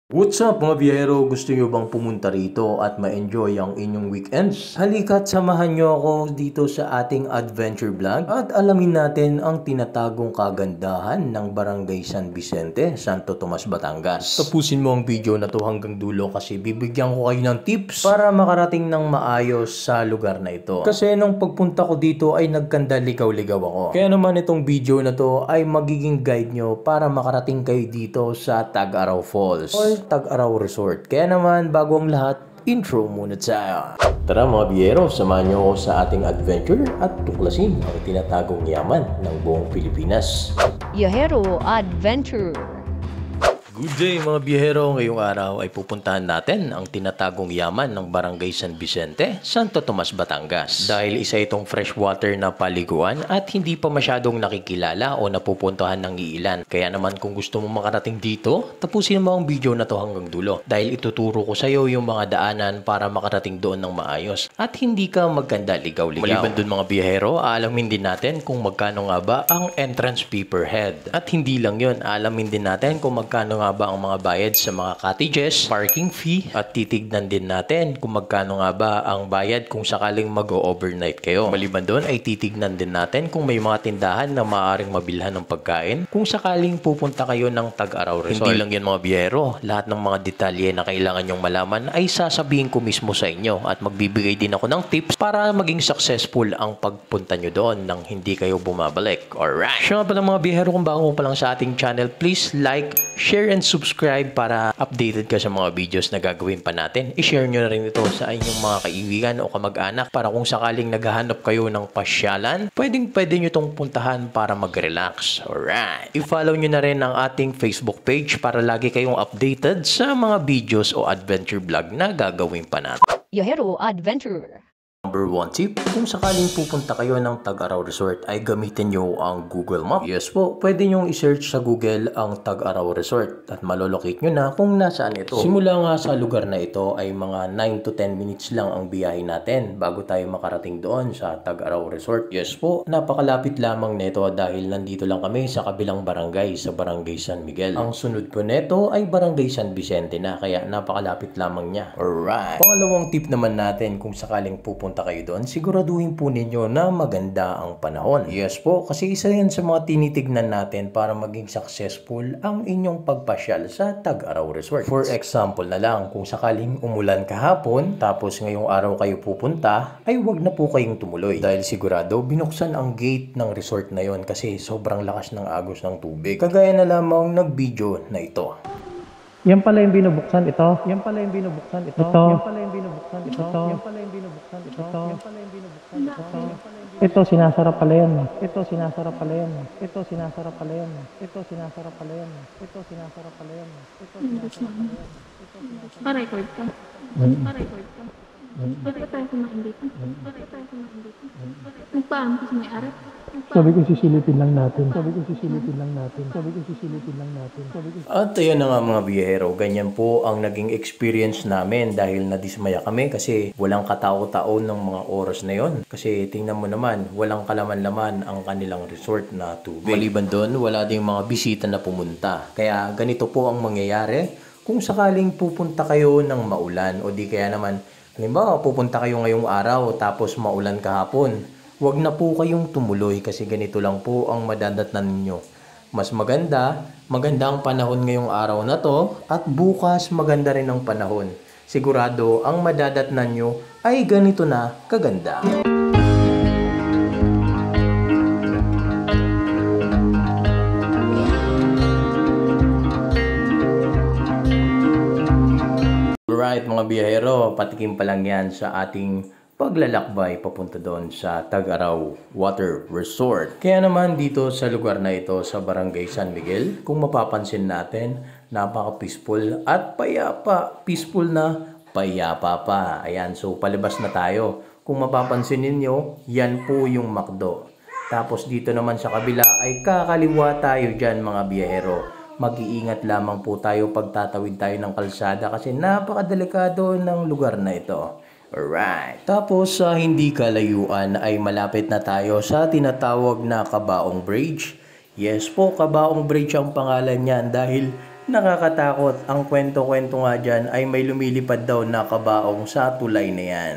What's up mga biyahero? Gusto nyo bang pumunta rito at ma-enjoy ang inyong weekends? Halika't samahan nyo ako dito sa ating adventure vlog at alamin natin ang tinatagong kagandahan ng Barangay San Vicente, Santo Tomas, Batangas. Tapusin mo ang video na to hanggang dulo kasi bibigyan ko kayo ng tips para makarating ng maayos sa lugar na ito. Kasi nung pagpunta ko dito ay nagkandaligaw-ligaw ako. Kaya naman itong video na to ay magiging guide nyo para makarating kayo dito sa Tag-Araw Falls Tag-Araw Resort. Kaya naman, bago ang lahat, intro muna tayo. Tara mga biyero, samahan nyo ako sa ating adventure at tuklasin ang tinatagong yaman ng buong Pilipinas. Biyahero Adventure. Good day mga biyahero, ngayong araw ay pupuntahan natin ang tinatagong yaman ng Barangay San Vicente, Santo Tomas, Batangas. Dahil isa itong freshwater na paliguan at hindi pa masyadong nakikilala o napupuntahan ng iilan. Kaya naman kung gusto mo makarating dito, tapusin mo ang video na to hanggang dulo. Dahil ituturo ko sa iyo yung mga daanan para makarating doon ng maayos at hindi ka magkanda ligaw-ligaw. Maliban dun mga biyahero, aalamin din natin kung magkano nga ba ang entrance fee per head. At hindi lang yun, aalamin din natin kung magkano nga ba ang mga bayad sa mga cottages, parking fee, at titignan din natin kung magkano nga ba ang bayad kung sakaling mag-overnight kayo. Maliban doon ay titignan din natin kung may mga tindahan na maaaring mabilhan ng pagkain kung sakaling pupunta kayo ng Tag-Araw Resort. Hindi lang yan mga biyero, lahat ng mga detalye na kailangan nyong malaman ay sasabihin ko mismo sa inyo at magbibigay din ako ng tips para maging successful ang pagpunta nyo doon nang hindi kayo bumabalik. Alright! Siya nga pala mga biyero, kung bago pa lang sa ating channel, please like, share, and subscribe para updated ka sa mga videos na gagawin pa natin. I-share nyo na rin ito sa inyong mga kaibigan o kamag-anak para kung sakaling naghahanap kayo ng pasyalan, pwede nyo itong puntahan para mag-relax. Alright! I-follow nyo na rin ang ating Facebook page para lagi kayong updated sa mga videos o adventure vlog na gagawin pa natin. Biyahero Adventure. Number 1 tip, kung sakaling pupunta kayo ng Tag-Araw Resort ay gamitin nyo ang Google Map. Yes po, pwede nyo i-search sa Google ang Tag-Araw Resort at malolocate nyo na kung nasaan ito. Simula nga sa lugar na ito ay mga 9 to 10 minutes lang ang biyahe natin bago tayo makarating doon sa Tag-Araw Resort. Yes po, napakalapit lamang nito dahil nandito lang kami sa kabilang barangay, sa Barangay San Miguel. Ang sunod po nito ay Barangay San Vicente na, kaya napakalapit lamang niya. Alright! Pangalawang tip naman natin, kung sakaling pupunta kayo doon, siguraduhin po ninyo na maganda ang panahon. Yes po, kasi isa yan sa mga tinitignan natin para maging successful ang inyong pagpasyal sa Tag-Araw Resort. For example na lang, kung sakaling umulan kahapon, tapos ngayong araw kayo pupunta, ay wag na po kayong tumuloy. Dahil sigurado, binuksan ang gate ng resort na yon kasi sobrang lakas ng agos ng tubig. Kagaya na lamang nag-video na ito. Yan pala yung binubuksan ito. Yan pala yung binubuksan ito. Yan pala yung binubuksan ito. Yan pala yung binubuksan ito. Yan pala yung binubuksan ito. Ito sinasarap pala yan. Ito sinasarap pala yan. Ito sinasarap pala yan. Ito sinasarap pala yan. Ito sinasarap pala yan. Ito sinasarap pala yan. Pa-record ka. Pa-record ka. Bakit tayo kumain dito? Bakit tayo kumain dito? Nagpaampas may arat. Sabi ko sisilipin lang natin. Sabi ko sisilipin lang natin. Sabi ko sisilipin lang natin. At ayan na nga mga biyahero, ganyan po ang naging experience namin dahil nadismaya kami kasi walang katao-tao ng mga oras na yon. Kasi tingnan mo naman, walang kalaman-laman ang kanilang resort na tubig. Maliban doon, wala ding mga bisita na pumunta. Kaya ganito po ang mangyayari kung sakaling pupunta kayo ng maulan o di kaya naman, halimbawa pupunta kayo ngayong araw tapos maulan kahapon. Huwag na po kayong tumuloy kasi ganito lang po ang madadatnan ninyo. Mas maganda ang panahon ngayong araw na to at bukas maganda rin ang panahon. Sigurado ang madadatnan nyo ay ganito na kaganda. Alright mga biyahero, patikim pa lang yan sa ating paglalakbay papunta doon sa Tag-Araw Water Resort. Kaya naman dito sa lugar na ito sa Barangay San Miguel, kung mapapansin natin, napaka-peaceful at payapa. Peaceful na payapa pa. Ayan, so palabas na tayo. Kung mapapansin ninyo, yan po yung McDo. Tapos dito naman sa kabila ay kakaliwa tayo dyan mga biyahero. Mag-iingat lamang po tayo pag tatawid tayo ng kalsada kasi napakadelikado ng lugar na ito. Alright. Tapos sa hindi kalayuan ay malapit na tayo sa tinatawag na Cabaong Bridge. Yes po, Cabaong Bridge ang pangalan niyan dahil Nakakatakot. Ang kwento-kwento nga dyan ay may lumilipad daw na kabaong sa tulay na yan.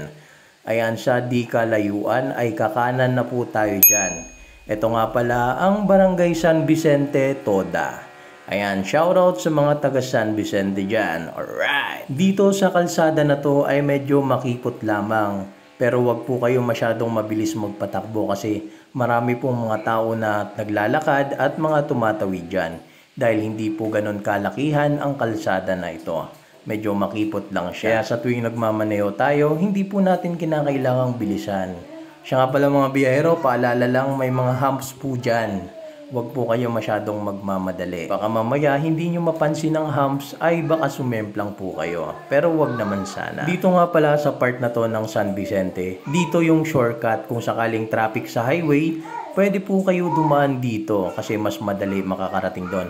Ayan, sa di kalayuan ay kakanan na po tayo dyan. Ito nga pala ang Barangay San Vicente, Toda. Ayan, shoutout sa mga taga San Vicente dyan. Alright! Dito sa kalsada na to ay medyo makipot lamang. Pero wag po kayo masyadong mabilis magpatakbo kasi marami pong mga tao na naglalakad at mga tumatawid dyan. Dahil hindi po ganon kalakihan ang kalsada na ito. Medyo makipot lang siya. Kaya sa tuwing nagmamaneho tayo, hindi po natin kinakailangang bilisan. Siya nga pala mga biyahero, paalala lang may mga humps po dyan. Huwag po kayo masyadong magmamadali. Baka mamaya hindi nyo mapansin ang humps ay baka sumemplang po kayo. Pero wag naman sana. Dito nga pala sa part na to ng San Vicente, dito yung shortcut kung sakaling traffic sa highway, pwede po kayo dumaan dito kasi mas madali makakarating doon.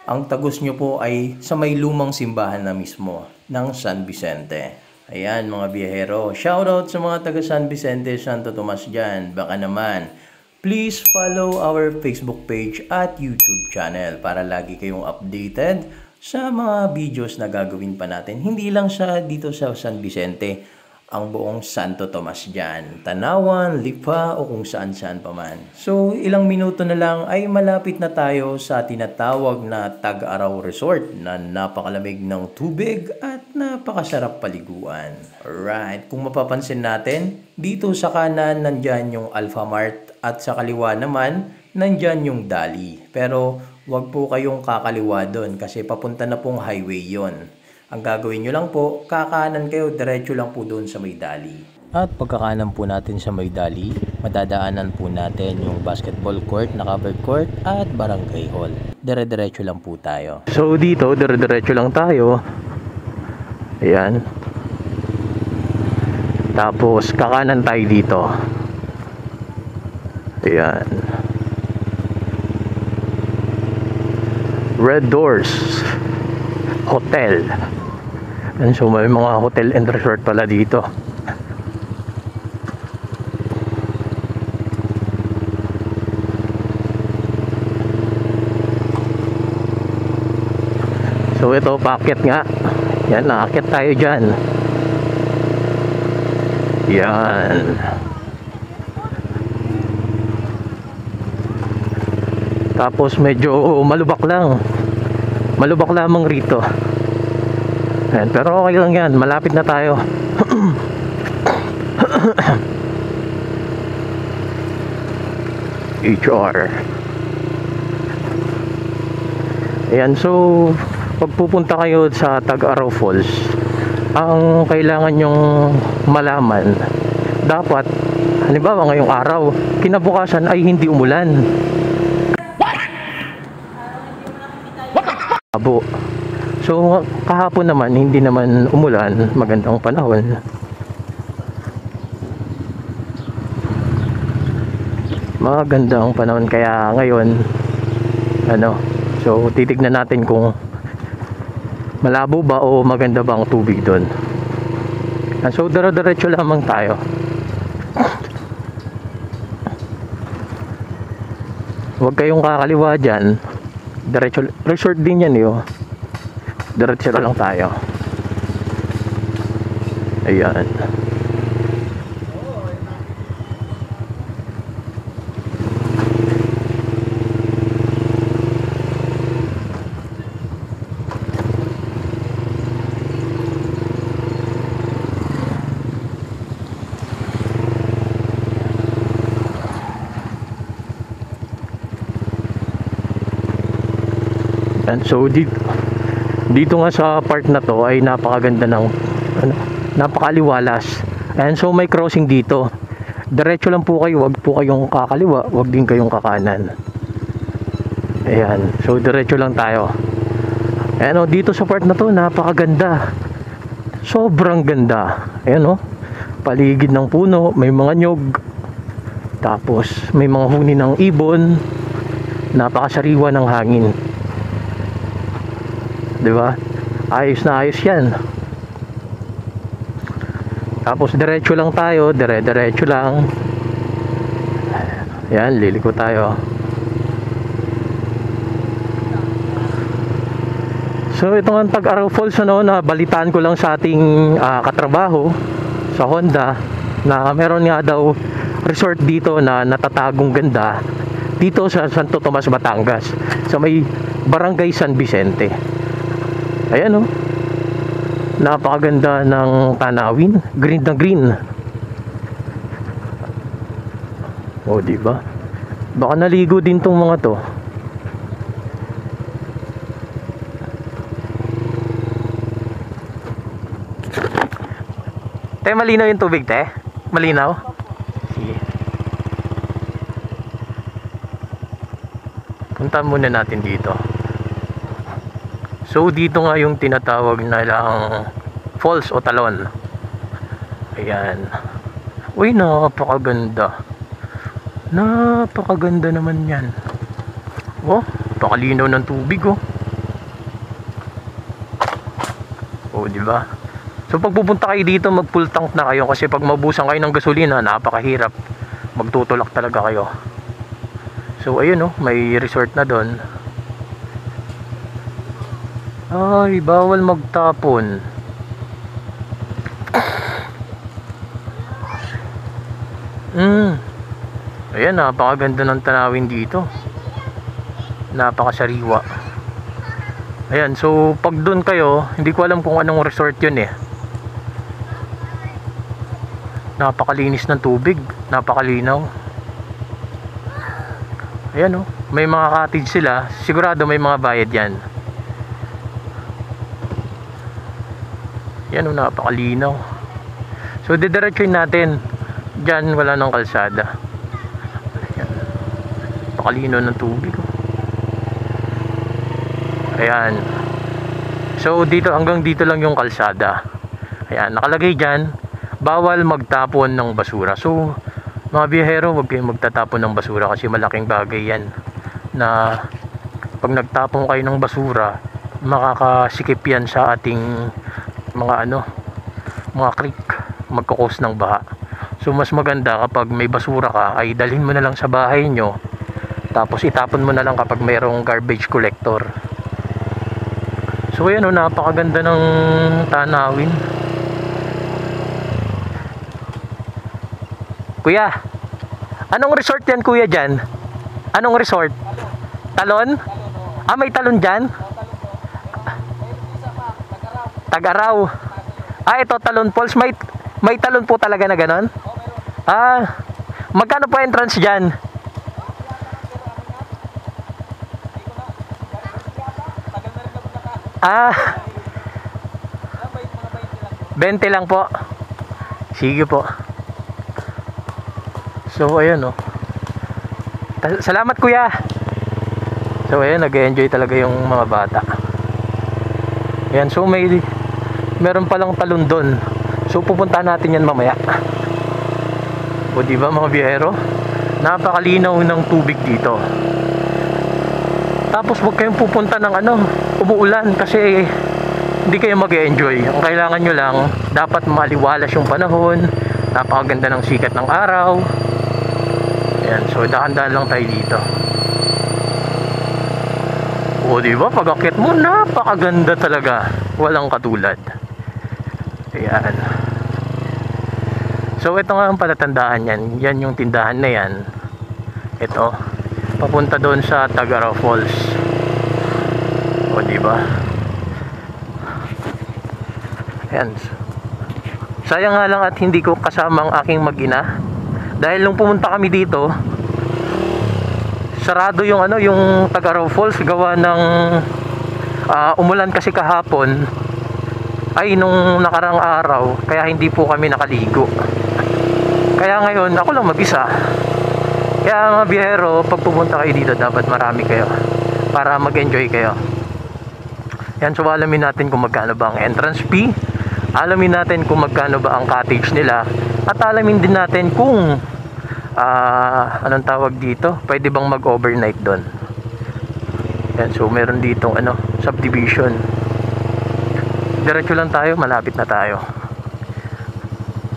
Ang tagos nyo po ay sa may lumang simbahan na mismo ng San Vicente. Ayan mga biyahero, shoutout sa mga taga San Vicente, Santo Tomas dyan. Baka naman, please follow our Facebook page at YouTube channel para lagi kayong updated sa mga videos na gagawin pa natin. Hindi lang sa dito sa San Vicente, ang buong Santo Tomas dyan. Tanawan, Lipa o kung saan-saan pa man. So, ilang minuto na lang ay malapit na tayo sa tinatawag na Tag-Araw Resort na napakalamig ng tubig at napakasarap paliguan. Alright, kung mapapansin natin, dito sa kanan nandyan yung Alphamart at sa kaliwa naman nandyan yung Dali. Pero wag po kayong kakaliwa doon kasi papunta na pong highway yon. Ang gagawin nyo lang po, kakanan kayo, diretso lang po doon sa may Dali. At pagkakanan po natin sa may Dali, madadaanan po natin yung basketball court na covered court at barangay hall. Dire-diretso lang po tayo. So dito, dire-diretso lang tayo. Ayan. Tapos kakanan tayo dito. Ayan. Red Doors Hotel. And so may mga hotel and resort pala dito. So ito, paakyat nga. Yan, naakyat tayo dyan. Yan. Tapos medyo malubak lang. Malubak lamang rito. Ayan, pero okay lang yan, malapit na tayo. HR. Ayan, so pag pupunta kayo sa Tag-Araw Falls, ang kailangan nyong malaman, dapat halimbawa ngayong araw, kinabukasan ay hindi umulan. Abo. So kahapon naman hindi naman umulan, magandang panahon. Magandang panahon kaya ngayon so titignan natin kung malabo ba o maganda ba ang tubig doon. So dire-diretso lamang tayo. Huwag kayong kakaliwa dyan. Diretso, resort din yan yun. Diretso lang tayo. Ayan. And so dito nga sa part na to ay napakaganda ng napakaliwalas. And so may crossing dito. Diretso lang po kayo, wag po kayong kakaliwa, wag din kayong kakanan. Ayan, so diretso lang tayo. Ayan dito sa part na to napakaganda. Sobrang ganda. Ayan paligid ng puno, may mga nyog. Tapos may mga huni ng ibon. Napakasariwa ng hangin. 'Di ba? Ayos na ayos 'yan. Tapos diretso lang tayo, diretso lang. Ayan, liliko tayo. So ito nga ang Tag-Araw Falls, ano, na balitaan ko lang sa ating katrabaho sa Honda na meron nga daw resort dito na natatagong ganda dito sa Santo Tomas, Batangas, sa may Barangay San Vicente. Ayan, oh, napakaganda ng tanawin, green na green. O, diba? Baka naligo din tong mga to. Te, malinaw yung tubig, te? Malinaw? Sige. Punta muna natin dito. So, dito nga yung tinatawag na lang falls o talon. Ayan. Uy, napakaganda. Napakaganda naman yan. Oh, pakalinaw ng tubig, oh. Oh, diba? So pag pupunta kayo dito, mag full tank na kayo, kasi pag mabusan kayo ng gasolina, napakahirap. Magtutulak talaga kayo. So ayun, oh, may resort na doon. Ay, bawal magtapon. Ayan, napakaganda ng tanawin dito. Napakasariwa. Ayan, so pag doon kayo, hindi ko alam kung anong resort yun eh. Napakalinis ng tubig, napakalinaw. Ayan, oh, may mga cottage sila. Sigurado may mga bayad yan. Ayan, oh, napakalinaw. So didiretsuin natin. Diyan wala nang kalsada. Ayan, napakalinaw ng tubig, oh. Ayan. So dito, hanggang dito lang yung kalsada. Ayan, nakalagay dyan, bawal magtapon ng basura. So mga biyahero, huwag kayong magtatapon ng basura, kasi malaking bagay yan na pag nagtapon kayo ng basura, makakasikip yan sa ating mga mga creek, magkakos ng baha. So mas maganda kapag may basura ka, ay dalhin mo na lang sa bahay nyo, tapos itapon mo na lang kapag mayroong garbage collector. So ayan, oh, napakaganda ng tanawin. Kuya, anong resort yan, kuya, dyan? Anong resort? Talon? Ah, may talon dyan? Tag-Araw. Ah, ito Talon Falls. May talon po talaga na ganon? Ah, magkano po entrance dyan? Ah, 20 lang po. Sige po. So ayan, oh. Salamat, kuya. So ayan, nag-enjoy talaga yung mga bata. Ayan, so meron palang talon doon. So pupunta natin yan mamaya. O diba mga biyahero, napakalinaw ng tubig dito. Tapos huwag kayong pupunta ng umuulan, kasi hindi kayo mag-enjoy. Ang kailangan nyo lang, dapat maliwalas yung panahon, napakaganda ng sikat ng araw. Ayan, so dahan-dahan lang tayo dito. O diba, pag-akit mo, napakaganda talaga, walang katulad. Ayan. So ito nga ang palatandaan yan. Yan yung tindahan na yan. Ito, papunta doon sa Tag-Araw Falls. O diba? Ayan. Sayang nga lang at hindi ko kasama ang aking mag-ina, dahil nung pumunta kami dito, sarado yung yung Tag-Araw Falls, gawa ng umulan kasi kahapon, ay nung nakarang araw, kaya hindi po kami nakaligo. Kaya ngayon ako lang mag-isa. Kaya mga biyahero, pag pumunta kayo dito, dapat marami kayo para mag-enjoy kayo. Yan, so alamin natin kung magkano ba ang entrance fee, alamin natin kung magkano ba ang cottage nila, at alamin din natin kung anong tawag dito, pwede bang mag-overnight doon. Yan, so meron ditong subdivision. Diretso lang tayo, malapit na tayo.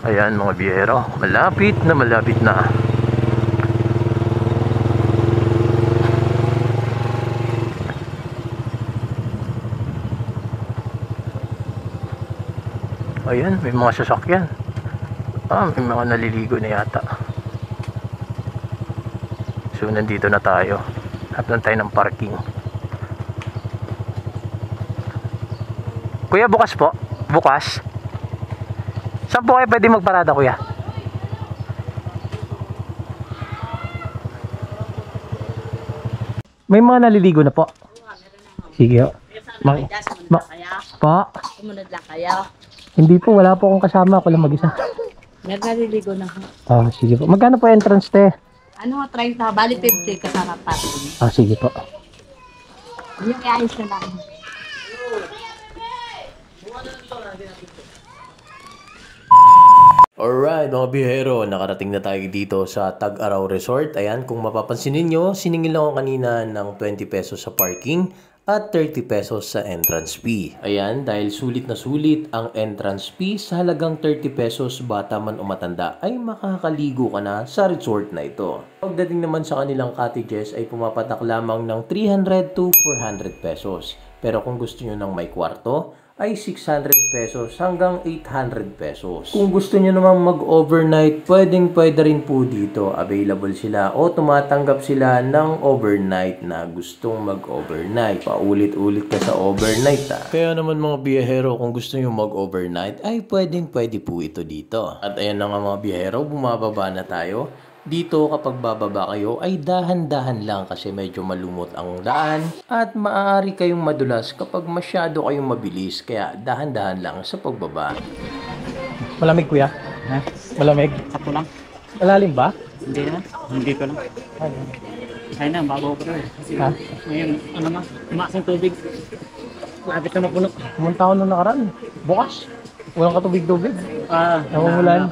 Ayan mga biyahero, malapit na. Ayan, may mga sasakyan. May mga naliligo na yata. So, nandito na tayo. Hanap tayo ng parking. Kuya, bukas po? Bukas? Saan po kayo pwede magparada, kuya? May mga naliligo na po. Sige. Po? Sumunod lang kayo. Hindi po, wala po akong kasama. Ako lang mag-isa. Naliligo na ho. Sige po. Magkano po entrance te? Ano, 30, bali 50 kasama parking. Sige po. Yung iayos na lang. Alright mga biyahero, nakarating na tayo dito sa Tag-Araw Resort. Ayan, kung mapapansin ninyo, siningil ako kanina ng 20 pesos sa parking at 30 pesos sa entrance fee. Ayan, dahil sulit na sulit ang entrance fee sa halagang 30 pesos, bata man o matanda, ay makakaligo ka na sa resort na ito. Pagdating naman sa kanilang cottages ay pumapatak lamang ng 300 to 400 pesos. Pero kung gusto nyo ng may kwarto, ay 600 pesos hanggang 800 pesos. Kung gusto niyo namang mag-overnight, pwede rin po dito. Available sila o tumatanggap sila ng overnight na gustong mag-overnight. Paulit-ulit ka sa overnight Kaya naman mga biyahero, kung gusto niyo mag-overnight, ay pwede po ito dito. At ayan na nga mga biyahero, bumababa na tayo. Dito kapag bababa kayo ay dahan-dahan lang kasi medyo malumot ang daan at maaari kayong madulas kapag masyado kayong mabilis, kaya dahan-dahan lang sa pagbaba. Malamig kuya? Ha? Malamig? Sakto lang. Malalim ba? Hindi na. Hindi ko lang. Kaya na, bago ko rin. Kasi ngayon, tumaas ng tubig. Lapit na mapuno. Pumunta ako nung nakaraan. Bukas. Walang katubig-tubig. Namumulan.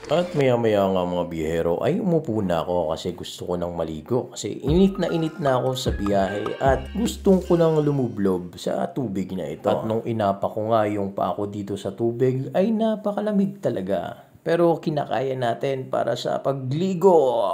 At maya-maya nga mga biyahero ay umupo na ako kasi gusto ko nang maligo. Kasi init na ako sa biyahe at gustong ko nang lumublob sa tubig na ito. At nung inapa ko nga yung pa ako dito sa tubig ay napakalamig talaga. Pero kinakaya natin para sa pagligo.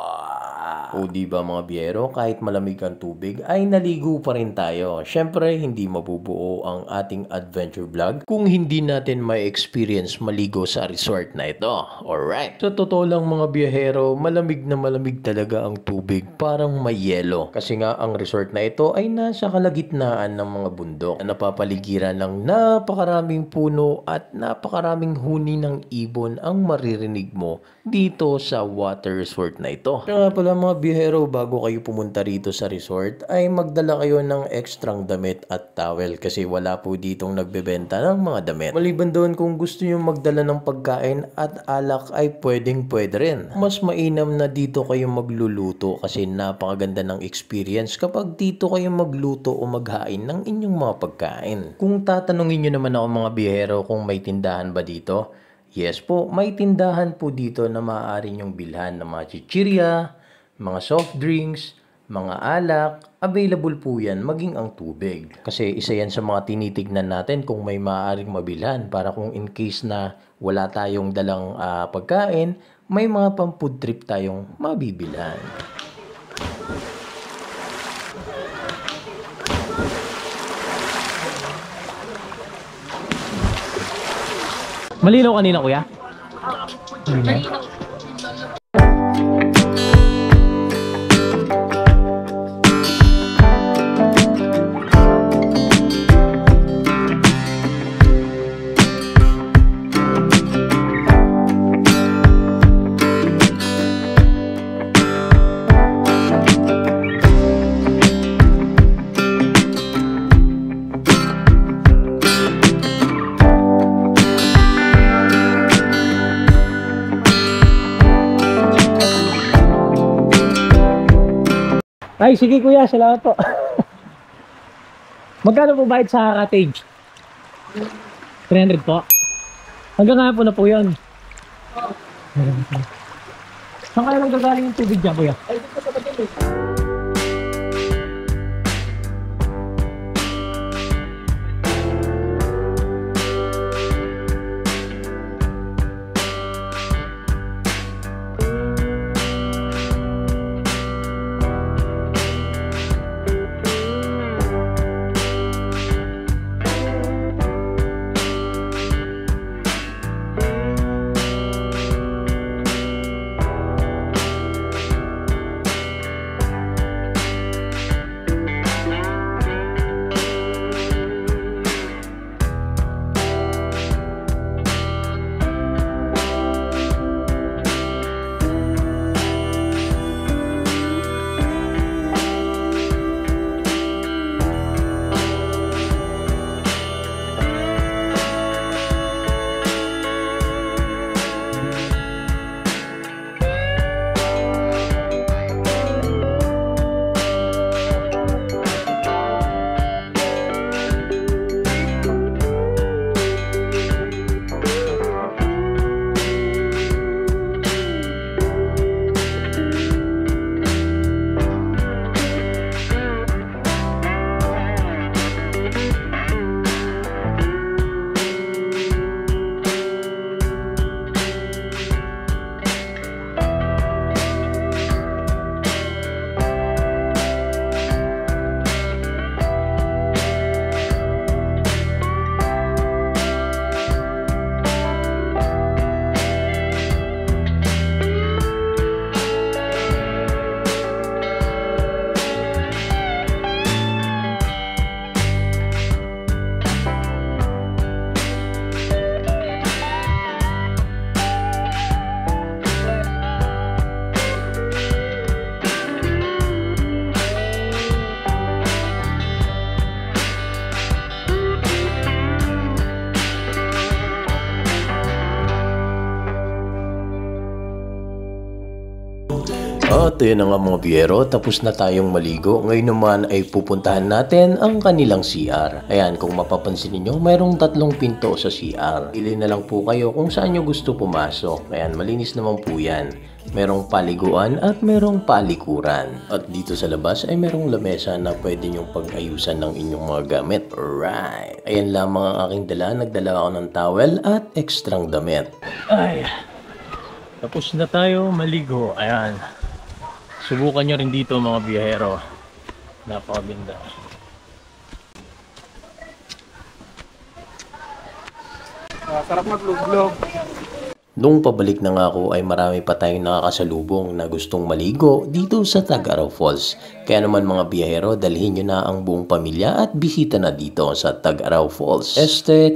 O diba mga biyero, kahit malamig ang tubig ay naligo pa rin tayo. Syempre, hindi mabubuo ang ating adventure vlog kung hindi natin may experience maligo sa resort na ito. Alright. Sa totoo lang mga biyahero, malamig na malamig talaga ang tubig, parang may yelo. Kasi nga ang resort na ito ay nasa kalagitnaan ng mga bundok na napapaligiran ng napakaraming puno at napakaraming huni ng ibon ang maririnig mo dito sa water resort na ito. Kaya pala mga biyahero, bago kayo pumunta rito sa resort ay magdala kayo ng ekstrang damit at towel kasi wala po ditong nagbebenta ng mga damit. Maliban doon, kung gusto nyo magdala ng pagkain at alak ay pwede rin. Mas mainam na dito kayo magluluto kasi napakaganda ng experience kapag dito kayo magluto o maghain ng inyong mga pagkain. Kung tatanungin nyo naman ako mga biyahero kung may tindahan ba dito, yes po, may tindahan po dito na maaari nyong bilhan ng mga chichirya, mga soft drinks, mga alak, available po yan, maging ang tubig. Kasi isa yan sa mga tinitignan natin kung may maaaring mabilhan para kung in case na wala tayong dalang pagkain, may mga pang food trip tayong mabibilhan. Malinaw kanina kuya? Malinaw. Ay, sige kuya, salamat po. Magkano po bayad sa cottage? 300 po? Hanggang nga po na po yun. Saan kaya nagagaling yung tubig dyan kuya? Ay, dito sa pagkakas. At yun na nga mga biyero, tapos na tayong maligo. Ngayon naman ay pupuntahan natin ang kanilang CR. Ayan, kung mapapansin niyo, mayroong 3 pinto sa CR. Pili na lang po kayo kung saan nyo gusto pumasok. Ayan, malinis naman po yan. Merong paliguan at merong palikuran. At dito sa labas ay merong lamesa na pwede nyong pag-ayusan ng inyong mga gamit. Alright. Ayan lamang ang aking dala. Nagdala ako ng towel at ekstrang damit. Ay, tapos na tayo maligo. Ayan. Subukan nyo rin dito mga biyahero. Napakaganda. Sarap maglog-log. Nung pabalik na nga ako ay marami pa tayong nakakasalubong na gustong maligo dito sa Tag-Araw Falls. Kaya naman mga biyahero, dalhin nyo na ang buong pamilya at bisita na dito sa Tag-Araw Falls.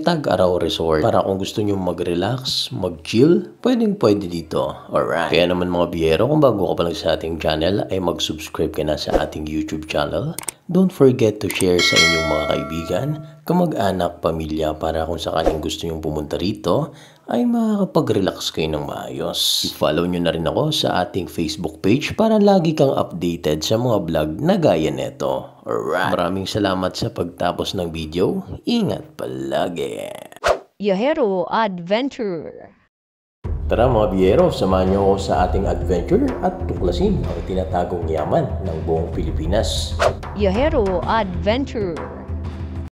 Tag-Araw Resort. Para kung gusto nyo mag-relax, mag-chill, pwede dito. Alright. Kaya naman mga biyahero, kung bago ka pa lang sa ating channel, ay mag-subscribe ka na sa ating YouTube channel. Don't forget to share sa inyong mga kaibigan, kamag-anak, pamilya para kung sakaling gusto nyong pumunta rito, ay makakapag-relax kayo ng maayos. I-follow nyo na rin ako sa ating Facebook page para lagi kang updated sa mga vlog na gaya neto. Alright. Maraming salamat sa pagtapos ng video. Ingat palagi. Biyahero Adventure. Tara mga biyero, samahan niyo ako sa ating adventure at tuklasin ang tinatagong yaman ng buong Pilipinas. Biyahero Adventure.